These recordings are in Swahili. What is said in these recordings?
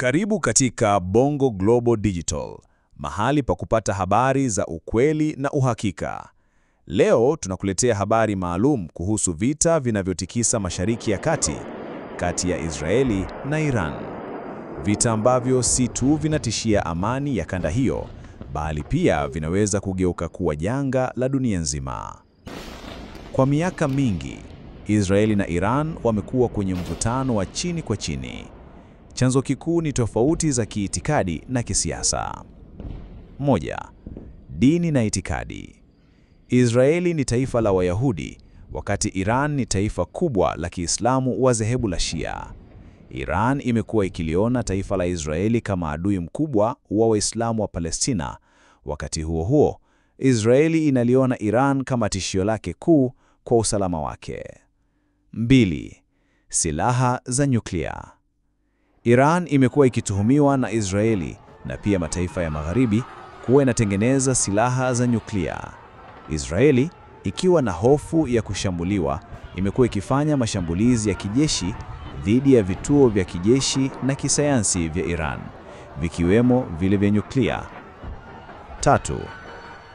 Karibu katika Bongo Global Digital, mahali pa kupata habari za ukweli na uhakika. Leo tunakuletea habari maalum kuhusu vita vinavyotikisa Mashariki ya Kati, kati ya Israeli na Iran. Vita ambavyo si tu vinatishia amani ya kanda hiyo, bali pia vinaweza kugeuka kuwa janga la dunia nzima. Kwa miaka mingi, Israeli na Iran wamekuwa kwenye mvutano wa chini kwa chini. Chanzo kikuu ni tofauti za kiitikadi na kisiasa. 1. Dini na itikadi. Israeli ni taifa la Wayahudi, wakati Iran ni taifa kubwa la Kiislamu wa dhehebu la Shia. Iran imekuwa ikiliona taifa la Israeli kama adui mkubwa wa Waislamu wa Palestina. Wakati huo huo, Israeli inaliona Iran kama tishio lake kuu kwa usalama wake. 2. Silaha za nyuklia. Iran imekuwa ikituhumiwa na Israeli na pia mataifa ya Magharibi kuwa inatengeneza silaha za nyuklia. Israeli, ikiwa na hofu ya kushambuliwa, imekuwa ikifanya mashambulizi ya kijeshi dhidi ya vituo vya kijeshi na kisayansi vya Iran, vikiwemo vile vya nyuklia. 3.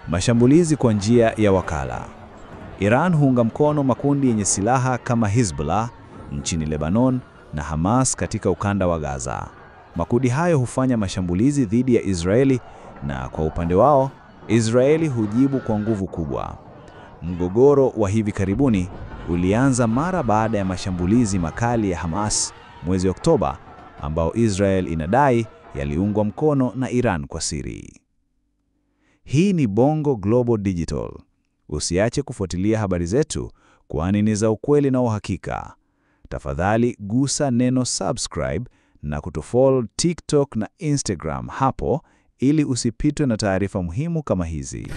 Mashambulizi kwa njia ya wakala. Iran huunga mkono makundi yenye silaha kama Hezbollah nchini Lebanon na Hamas katika ukanda wa Gaza. Makundi hayo hufanya mashambulizi dhidi ya Israeli na kwa upande wao, Israeli hujibu kwa nguvu kubwa. Mgogoro wa hivi karibuni ulianza mara baada ya mashambulizi makali ya Hamas mwezi Oktoba, ambao Israel inadai yaliungwa mkono na Iran kwa siri. Hii ni Bongo Global Digital. Usiache kufuatilia habari zetu, kwani ni za ukweli na uhakika. Tafadhali gusa neno subscribe na kutufollow TikTok na Instagram hapo ili usipitwe na taarifa muhimu kama hizi.